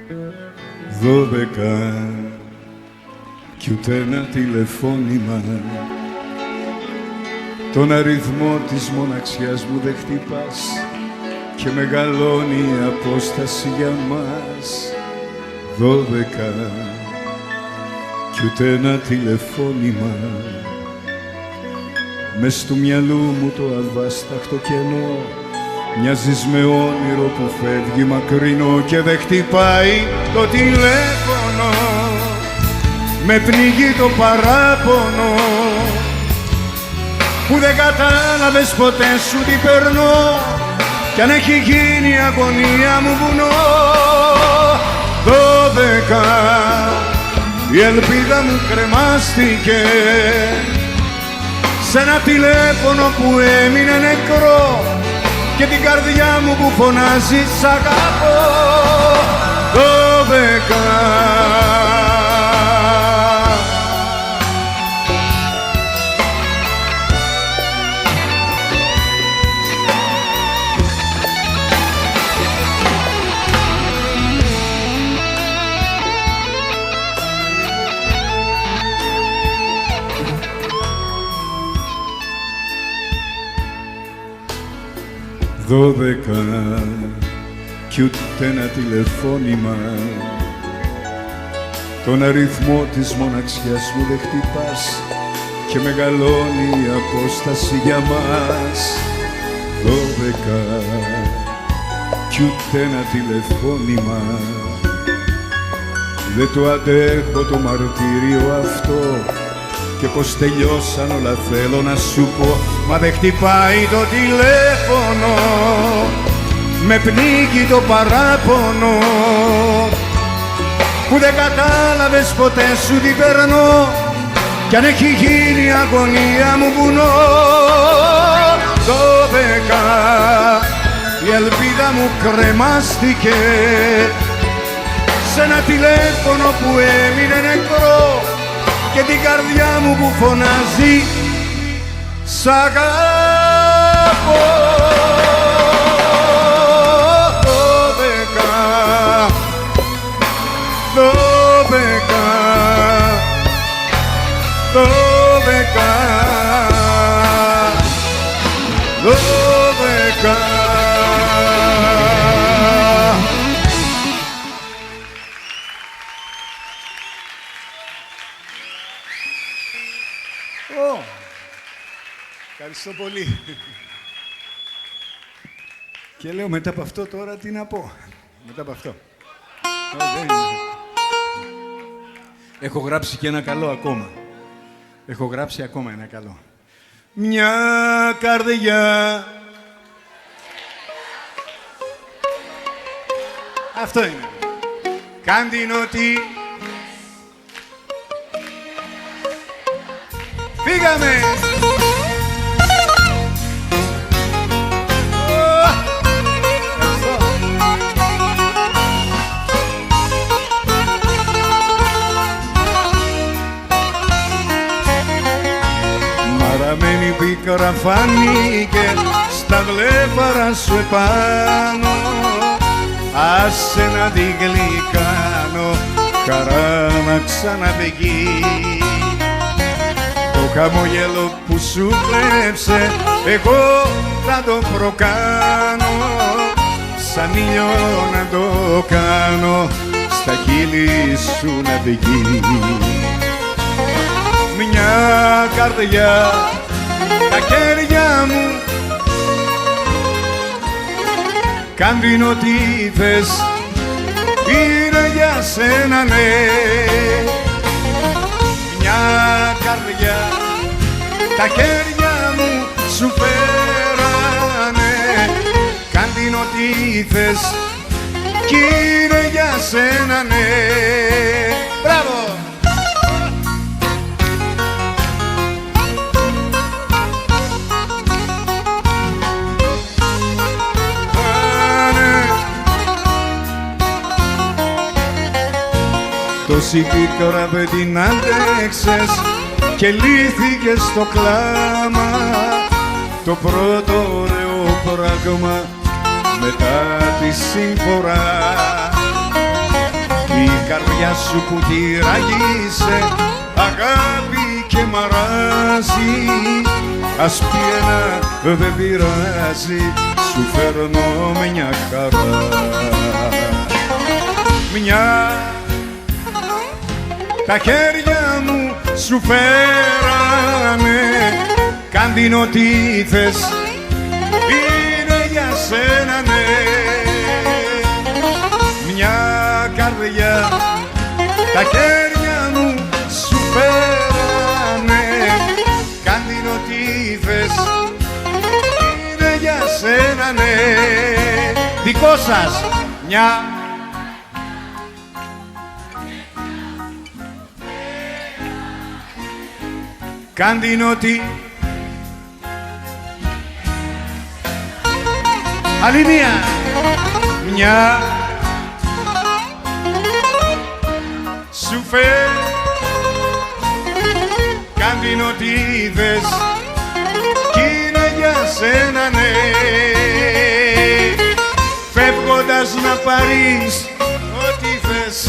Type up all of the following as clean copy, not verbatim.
12 κι ούτε ένα τηλεφώνημα. Τον αριθμό της μοναξιάς μου δεν χτυπάς και μεγαλώνει η απόσταση για μας. 12 κι ούτε ένα τηλεφώνημα. Μες του μυαλού μου το αβάσταχτο κενό μοιάζεις με όνειρο που φεύγει μακρινό και δεν χτυπάει το τηλέφωνο. Με πνίγει το παράπονο που δεν κατάλαβες ποτέ σου τι περνώ κι αν έχει γίνει η αγωνία μου βουνό. 12 η ελπίδα μου κρεμάστηκε σ' ένα τηλέφωνο που έμεινε νεκρό και την καρδιά μου που φωνάζει σ' αγαπώ. 12 12 κι ούτε ένα τηλεφώνημα. Τον αριθμό της μοναξιάς μου δεν χτυπάς και μεγαλώνει η απόσταση για μας. 12 κι ούτε ένα τηλεφώνημα. Δεν το αντέχω το μαρτύριο αυτό και πως τελειώσαν όλα θέλω να σου πω. Μα δεν χτυπάει το τηλέφωνο, με πνίγει το παράπονο που δεν κατάλαβες ποτέ σου τι περνώ κι αν έχει γίνει η αγωνία μου βουνό. 12 η ελπίδα μου κρεμάστηκε σ' ένα τηλέφωνο που έμεινε νεκρό και την καρδιά μου που φωνάζει σ' αγαπώ. 12 Ευχαριστώ πολύ. Και λέω μετά από αυτό τώρα τι να πω. Μετά από αυτό. Έχω γράψει και ένα καλό ακόμα. Έχω γράψει ακόμα ένα καλό. Μια καρδιά. Αυτό είναι. Κάν την ότι. Φύγαμε! Μαραμένη πίκρα φάνηκε στα βλέφαρα σου επάνω. Άσε να την γλυκάνω, χαρά να ξαναβγεί. Το χαμόγελο που σου κλέψε εγώ θα το προκάνω, σαν ήλιο να το κάνω, στα χείλη σου να βγει. Μια καρδιά, τα χέρια μου κάν την ό,τι θες, είναι για σένα ναι. Μια καρδιά, τα χέρια μου σου φέρανε, κάν την ό,τι θες κι είναι για σένα ναι. Μπράβο! Τόση πίκρα δεν την άντεξες και λύθηκες στο κλάμα, το πρώτο ωραίο πράγμα μετά τη συμφορά. η καρδιά σου που τη ράγισε αγάπη και μαράζει, ας πει ένα δεν πειράζει, σου φέρνω μια χαρά. Μια τα χέρια μου σου φέρανε, κάντι ό,τι θες, είναι για σένα ναι. Μια καρδιά τα χέρια μου σου φέρανε, κάντι ό,τι θες, είναι για σένα ναι. Δικό σας μια κάντι ό,τι άλλη μια σου φέρ κάντι ό,τι θες κι είναι για σένα ναι. Φεύγοντας να πάρεις ό,τι θες,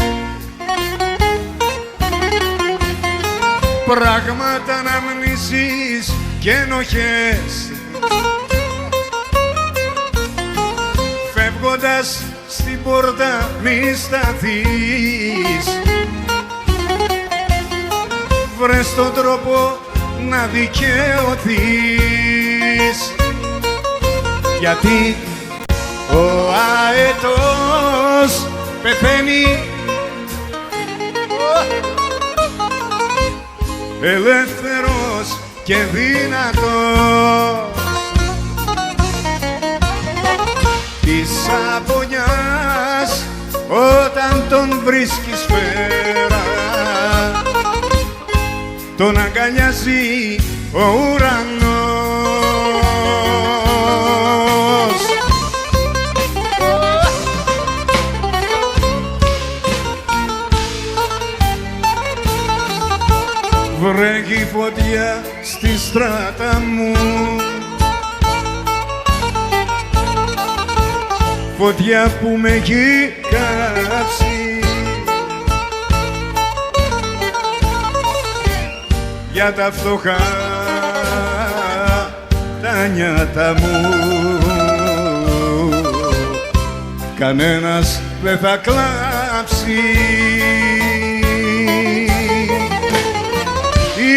πράγματα να μνήσεις και ενοχές, φεύγοντας στην πόρτα μη σταθείς, βρες τον τρόπο να δικαιωθείς, γιατί ο αετός πεθαίνει ελεύθερος και δυνατός της απονιάς όταν τον βρίσκεις σφαίρα, τον αγκαλιάζει ο ουρανός. Βρέχει φωτιά στη στράτα μου, φωτιά που με έχει κάψει, για τα φτωχά τα νιάτα μου κανένας δεν θα κλάψει. Η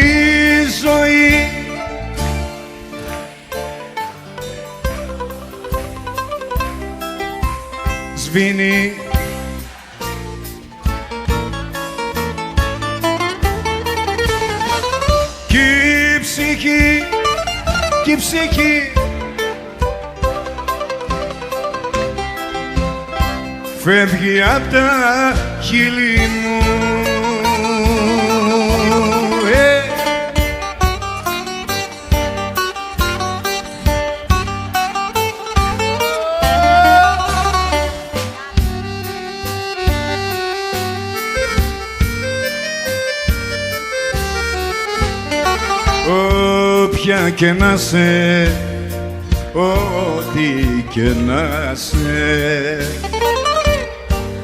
ζωή σβήνει κι η ψυχή φεύγει απ' τα χείλη μου. Όποια και να σε, ό,τι και να σε,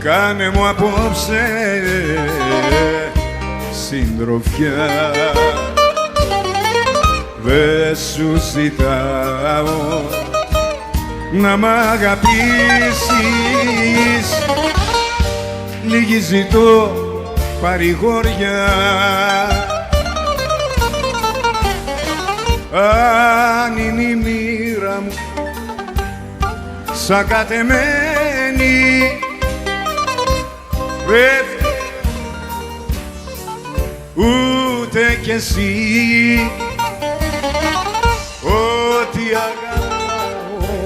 κάνε μου απόψε συντροφιά. Δε σου ζητάω να μ' αγαπήσεις, λίγη ζητώ παρηγόρια. Αν είναι η μοίρα μου σαν κατεμένη, ούτε κι εσύ ό,τι αγαπάω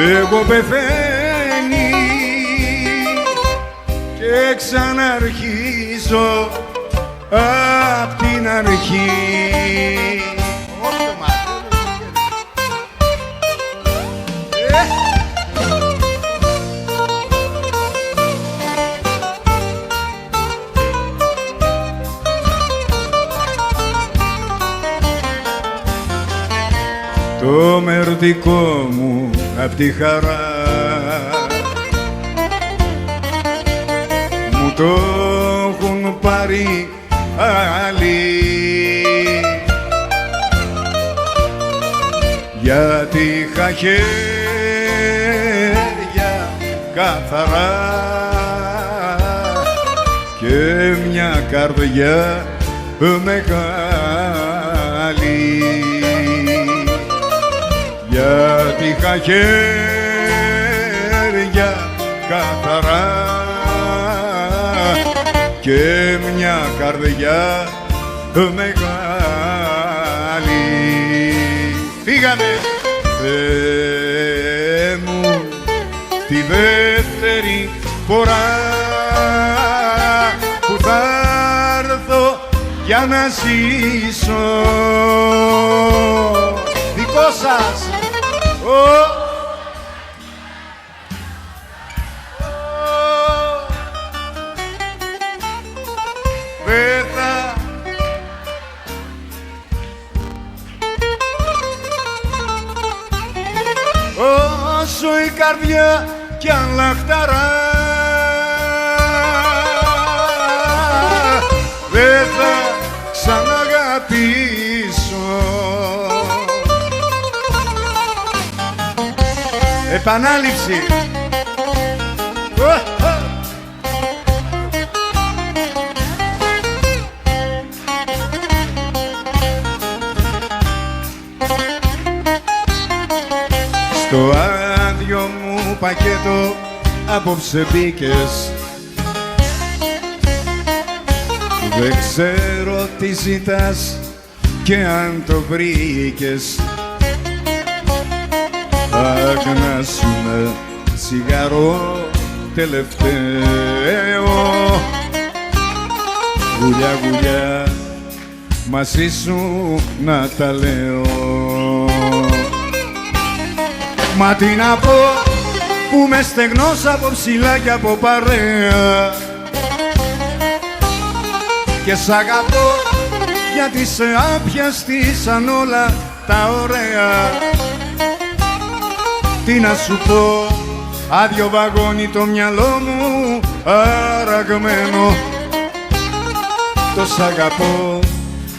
εγώ πεθαίνει και ξαναρχίζω απ' την αρχή. Το μερδικό μου απ' τη χαρά μου το έχουν πάρει άλλοι, γιατί είχα χέρια καθαρά και μια καρδιά μεγάλη, γιατί είχα χέρια καθαρά και μια καρδιά μεγάλη. Φύγαμε! Θεέ μου, τη δεύτερη φορά που θα έρθω για να ζήσω δικό σας δεν θα όσο η καρδιά κι αν λαχταρά δεν θα ξαναγαπήσω. Επανάληψη. Στο άδειο μου πακέτο απόψε μπήκες, δεν ξέρω τι ζητάς και αν το βρήκες. Αγνάσουμε τσιγαρό τελευταίο, γουλιά γουλιά μαζί σου να τα λέω. Μα τι να πω που με στεγνός από ψηλά και από παρέα και σ' αγαπώ γιατί σε άπιαστησαν όλα τα ωραία. Τι να σου πω, άδειο βαγόνι το μυαλό μου αραγμένο. Το σ' αγαπώ,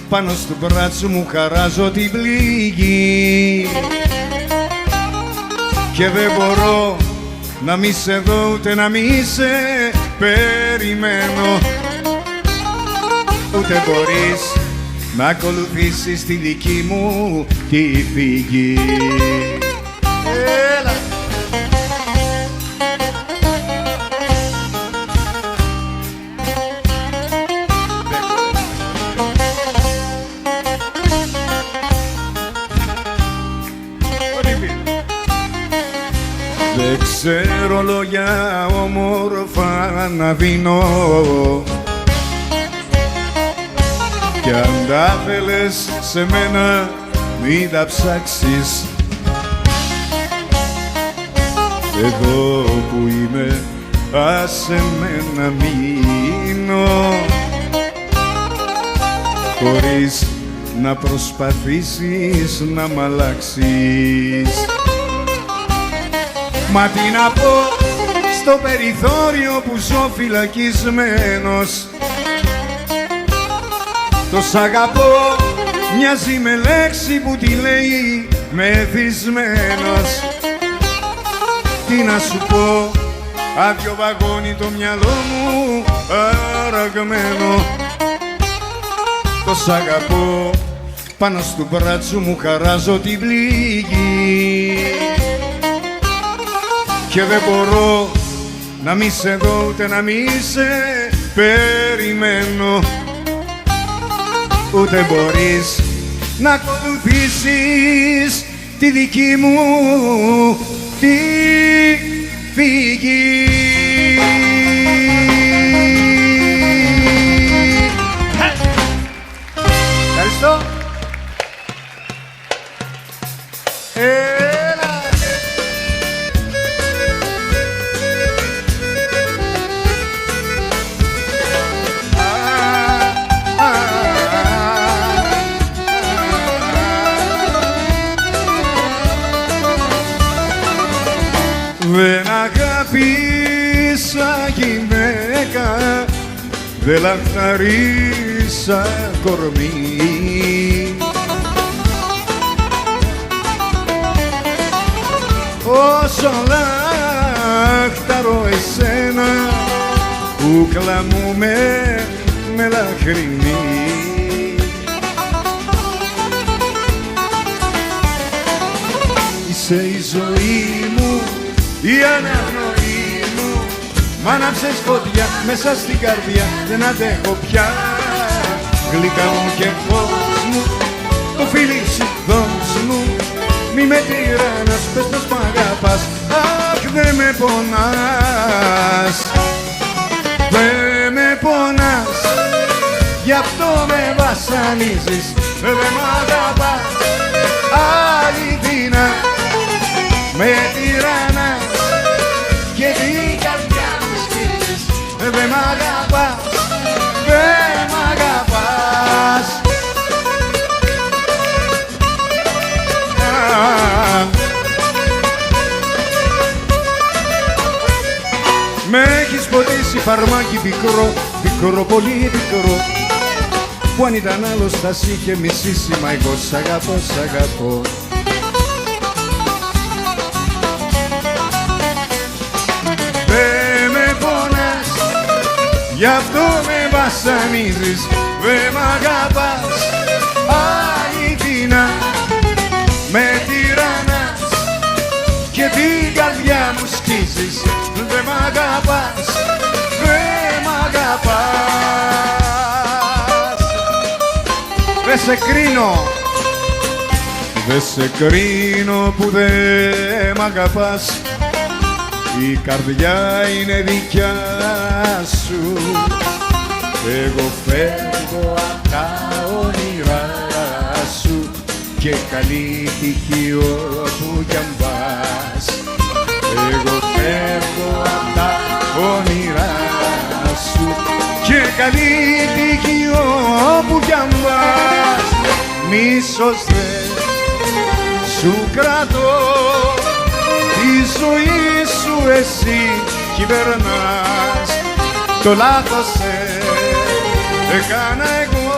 πάνω στο μπράτσο μου χαράζω την πληγή και δεν μπορώ να μη σε δω ούτε να μη σε περιμένω. Ούτε μπορείς να ακολουθήσεις τη δική μου τη φυγή. Έλα! Δεν ξέρω λόγια όμορφα να δίνω κι αν τα θέλες σε μένα μην τα ψάξεις. Εδώ που είμαι άσε με να μείνω χωρίς να προσπαθήσεις να μ' αλλάξεις. Μα τι να πω στο περιθώριο που ζω φυλακισμένος. Το σ' αγαπώ μοιάζει με λέξη που τη λέει μεθυσμένος. Τι να σου πω, άδειο βαγόνι το μυαλό μου αραγμένο. Το σ' αγαπώ, πάνω στο μπράτσο μου χαράζω την πληγή και δεν μπορώ να μη σε δω ούτε να μη σε περιμένω. Ούτε μπορείς να ακολουθήσεις τη δική μου τη φυγή. Ευχαριστώ. Δεν αγάπησες λαχταρίσα γυναίκα, δε λαχταρίσα κορμί. Όσο λαχταρώ εσένα, κούκλα μου με λαχρινή. Είσαι η ζωή μου, η αναπνοή μου, μ' άναψες φωτιά μέσα στην καρδιά, δεν αντέχω πια. Γλυκά μου και φως μου, το φίλι σου δώσ' μου, μη με τυράννας, πες πως μ' αγαπάς. Αχ, δε με πονάς, δε με πονάς, γι' αυτό με βασανίζεις, δε μ' αγαπάς. Αληθινά με τυράννας και την καρδιά μου σκίζεις, δε μ' αγαπάς, δε μ' αγαπάς. Με έχεις ποτίσει φαρμάκι πικρό, πικρό, πολύ πικρό, που αν ήταν άλλος θα σ' είχε μισήσει, μα εγώ σ' αγαπώ, σ' αγαπώ. Δε με πονάς, γι' αυτό με βασανίζεις, δε μ' αγαπάς. Αληθινά με τυράννας και την καρδιά μου σκίζεις, δε μ' αγαπάς, δε μ' αγαπάς. Δε σε κρίνω, δε σε κρίνω που δε μ' αγαπάς. Η καρδιά είναι δικιά σου, εγώ φεύγω απ' τα όνειρά σου και καλή τύχη όπου κι αν πας. Εγώ φεύγω απ' τα όνειρά σου και καλή τύχη όπου κι αν πας. Μίσος δε σου κρατώ, τη ζωή σου εσύ κυβερνάς. Το λάθος έκανα εγώ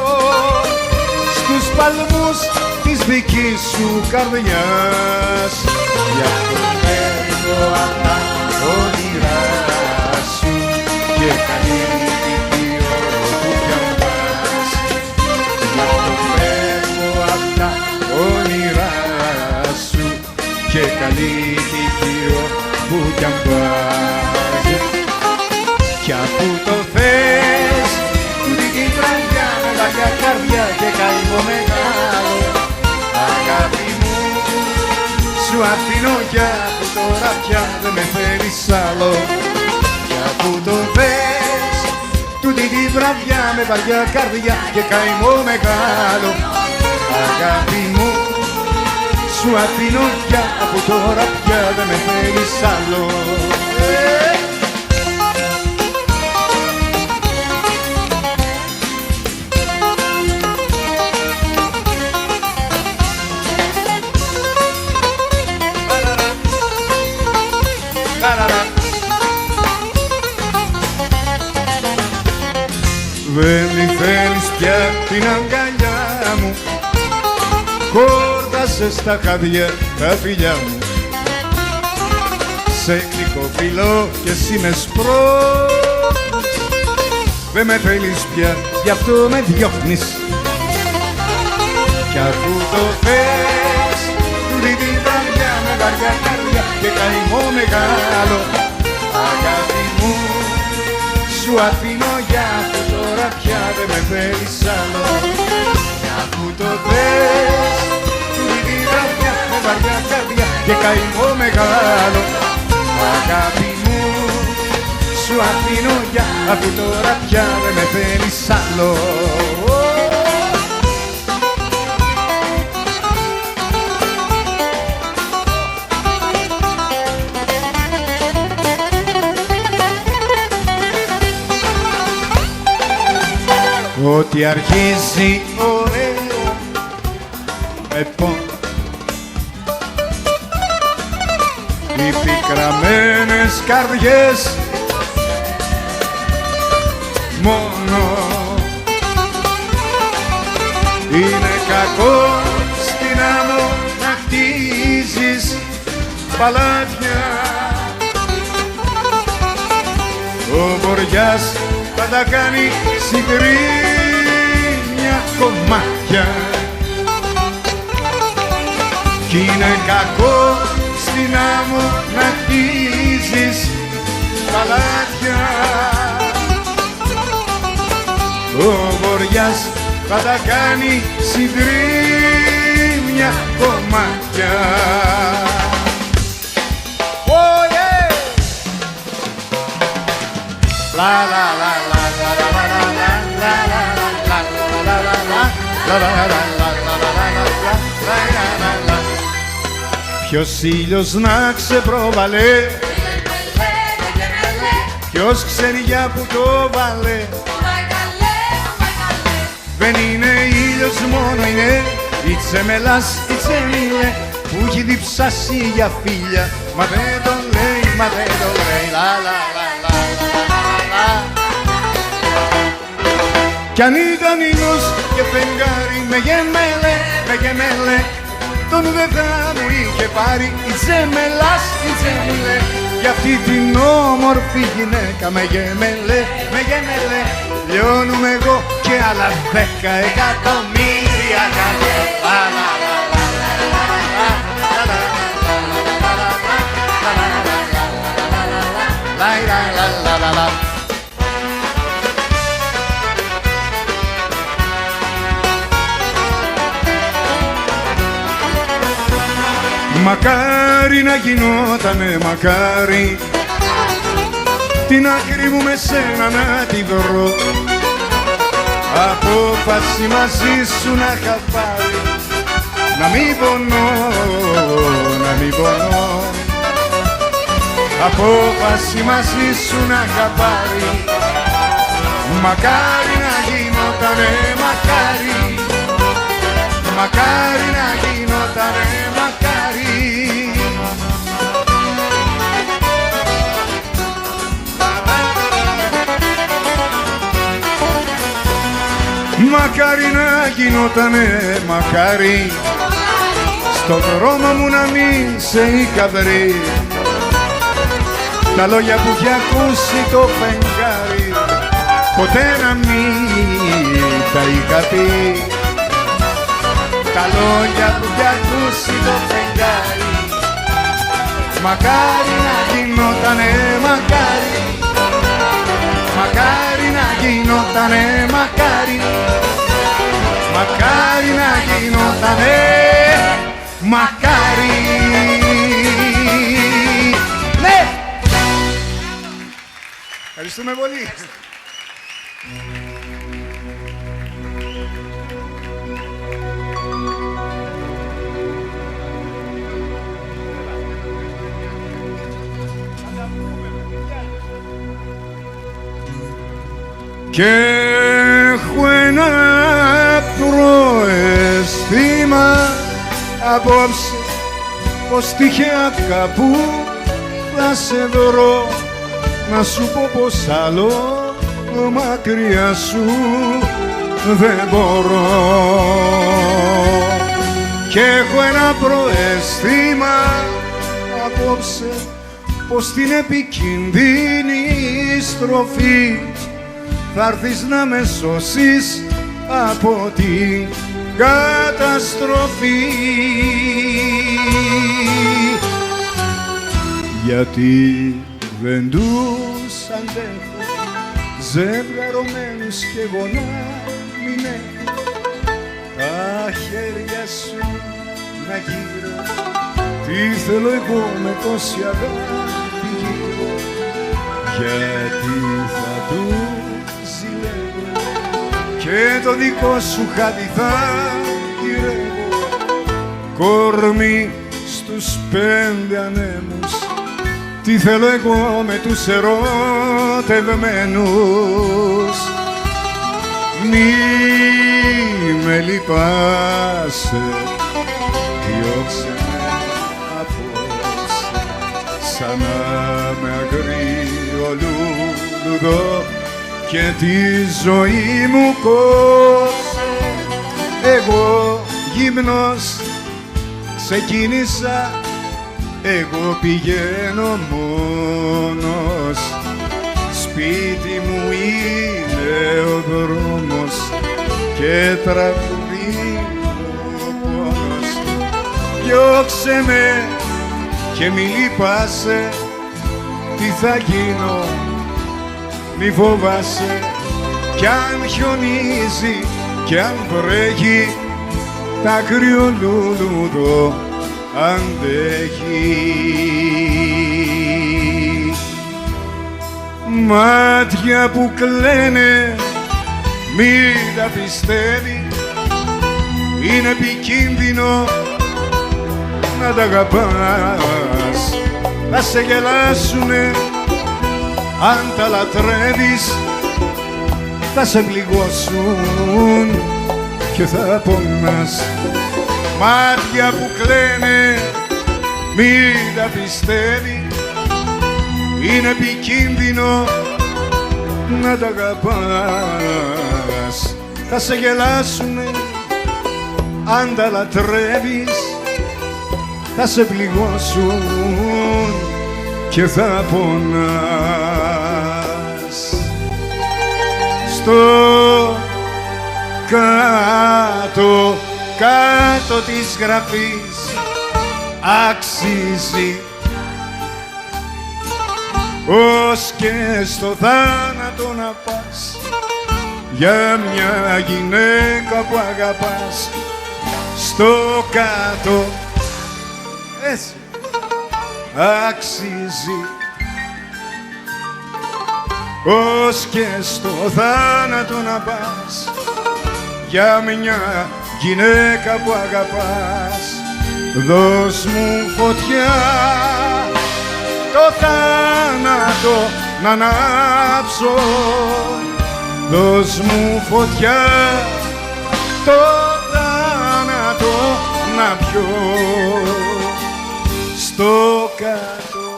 στους παλμούς της δικής σου καρδιάς. Γι' αυτό φεύγω απ' τα όνειρά σου και καλή τύχη όπου κι αν πας. Γι' αυτό φεύγω απ' τα όνειρά σου και καλή τύχη όπου κι αν πας. Κι αφού το θες, τούτη την βραδιά με βαριά καρδιά και καημό μεγάλο, αγάπη μου, σου αφήνω για που τώρα πια δεν με θέλεις άλλο. Κι αφού το θες, τούτη την βραδιά με βαριά καρδιά και καημό μεγάλο, αγάπη μου, σου αφήνω για που τώρα πια δεν με θέλεις άλλο. Δεν μη θέλεις πια την αγκαλιά μου, χόρτασες στα χάδια τα φιλιά μου. Σε γλυκό φιλό και εσύ με σπρώχνεις, δεν με θέλεις πια, γι' αυτό με διώχνεις. Κι αφού το θες, τούτη την βραδιά με βαριά καρδιά και καημό μεγάλο, αγάπη μου, σου αφήνω για που τώρα πια δεν με θέλεις άλλο. Κι αφού το θες, τούτη την βραδιά με βαριά καρδιά και καημό μεγάλο, αγάπη μου, σου αφήνω για αφού τώρα πια δεν με θέλεις άλλο. Ό,τι αρχίζει ωραίο με πόνο, οι πικραμένες καρδιές μόνο. Είναι κακό στην άμμο να χτίζεις παλάτια. Ο Βοριάς θα τα κάνει συγκρίνια κομμάτια. Κι είναι κακό στην άμμο να χτίζεις παλάτια. Ο Βοριάς θα τα κάνει συντρίμμια κομμάτια. Ποιος ήλιος να ξεπρόβαλε, ποιος ξέρει για που το βάλε. Δεν είναι ήλιος μόνο, είναι η Τσεμελάς, η Τσεμιλέ, που έχει διψάσει για φίλια. Μα δεν το λέει, μα δεν το λέει. Κι αν ήταν ήλιος και φεγγάρι με γεμέλε, με γεμέλε, τον δεν θα μου είχε πάρει η Τσεμελάς, η Τσεμιλέ. Για αυτή την όμορφη γυναίκα με γεμέλε, με γεμέλε, λιώνουμε εγώ και άλλα 10 εκατομμύρια καλέ. Μακάρι να γινότανε, μακάρι την άκρη μου με σένα να τη βρω. Απόφαση μαζί σου να είχα πάρει, να μην πονώ, να μην πονώ. Απόφαση μαζί σου να είχα πάρει. Μακάρι να γινότανε, μακάρι, μακάρι να γινότανε, μακάρι. Μακάρι να γινότανε, μακάρι, στον δρόμο μου να μην σε είχα βρει. Τα λόγια που έχει ακούσει το φεγγάρι, ποτέ να μην τα είχα πει. Τα λόγια που έχει ακούσει το φεγγάρι, μακάρι να γινότανε, μακάρι, μακάρι να γινότανε, μακάρι, μακάρι να γινότανε, μακάρι. Ναι! Ευχαριστούμε πολύ. Και έχω ένα προαίσθημα απόψε πως τυχαία κάπου θα σε βρω, να σου πω πως άλλο μακριά σου δεν μπορώ. Και έχω ένα προαίσθημα απόψε πως την επικίνδυνη στροφή θα έρθεις να με σώσεις από την καταστροφή. Γιατί δεν τους αντέχω ζευγαρωμένους κι εγώ να μην έχω τα χέρια σου να γύρω. Τι θέλω εγώ με τόση αγάπη γύρω, γιατί θα του ζηλεύω και το δικό σου χάδι θα γυρεύω. Κορμί στους 5 ανέμους, τι θέλω εγώ με τους ερωτευμένους. Μη με λυπάσαι, διώξε με απόψε, σαν να με αγρίο λουλουδό και τη ζωή μου κόψε. Εγώ γυμνός ξεκίνησα, εγώ πηγαίνω μόνος. Σπίτι μου είναι ο δρόμος και τραγουδεί ο πόνος. Διώξε με και μη λυπάσαι, τι θα γίνω μη φοβάσαι. Κι αν χιονίζει κι αν βρέχει, τ' άγριο λουλούδο αντέχει. Μάτια που κλαίνε μην τα πιστεύει, είναι επικίνδυνο να τα αγαπάς. Θα σε γελάσουνε αν τα λατρεύεις, θα σε πληγώσουν και θα πονάς. Μάτια που κλαίνε μην τα πιστεύει, είναι επικίνδυνο να τα αγαπάς. Θα σε γελάσουνε αν τα λατρεύεις, θα σε πληγώσουν και θα πονάς. Στο κάτω, κάτω της γραφής αξίζει ως και στο θάνατο να πας για μια γυναίκα που αγαπάς. Στο κάτω έτσι αξίζει ως και στο θάνατο να πας για μια γυναίκα που αγαπάς. Δώσ' μου φωτιά το θάνατο να ανάψω, δώσ' μου φωτιά το θάνατο να πιω. Στο κάτω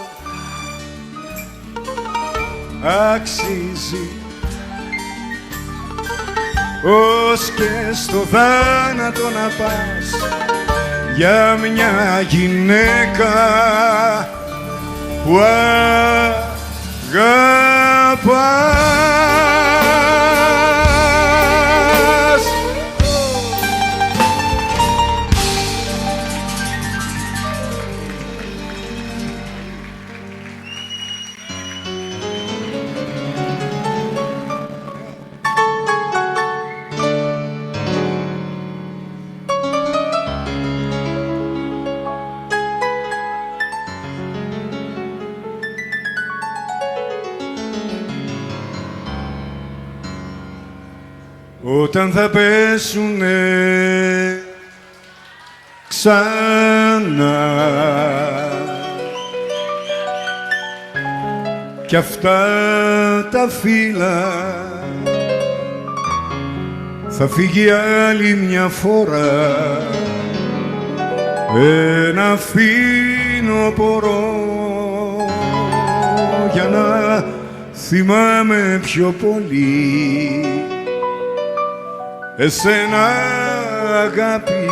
αξίζει ως και στο θάνατο να πας για μια γυναίκα που αγαπάς. Όταν θα πέσουνε ξανά κι αυτά τα φύλλα, θα φύγει άλλη μια φορά ένα φθινοπορό για να θυμάμαι πιο πολύ εσένα αγάπη.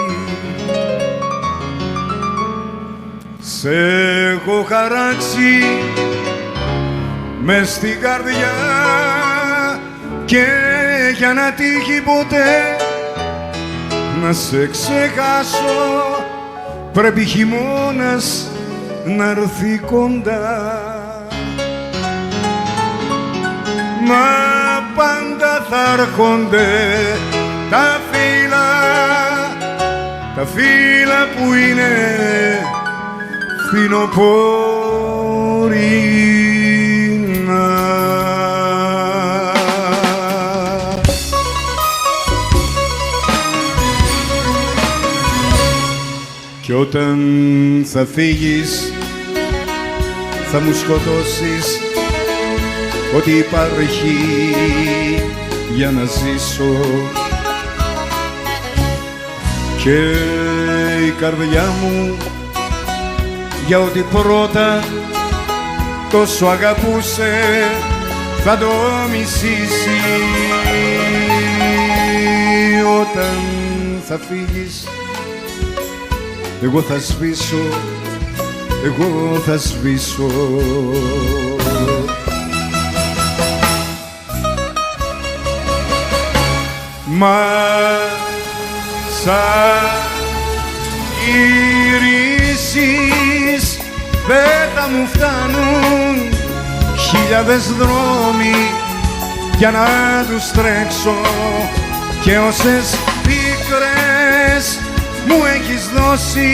Σε έχω χαράξει μες στην καρδιά και για να τύχει ποτέ να σε ξεχάσω πρέπει χειμώνας να έρθει κοντά. Μα πάντα θα έρχονται τα φύλλα που είναι φθινοπορεινά. Κι όταν θα φύγεις θα μου σκοτώσεις ό,τι υπάρχει για να ζήσω και η καρδιά μου για ό,τι πρώτα τόσο αγαπούσε θα το μισήσει. Όταν θα φύγεις εγώ θα σβήσω, εγώ θα σβήσω. Μα σαν γυρίσεις δεν θα μου φτάνουν χιλιάδες δρόμοι για να τους τρέξω και όσες πίκρες μου έχεις δώσει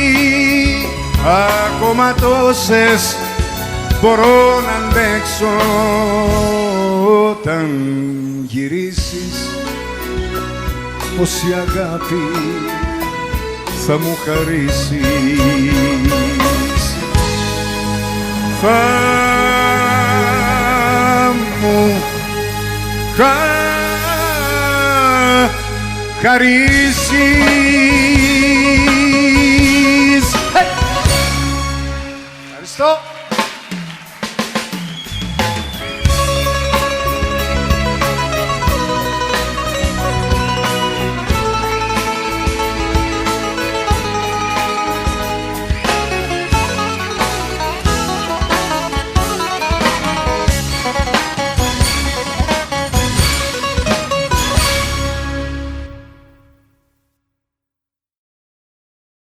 ακόμα τόσες μπορώ να αντέξω. Όταν γυρίσεις πόση αγάπη θα μου χαρίσεις, θα μου χαρίσεις. Ευχαριστώ.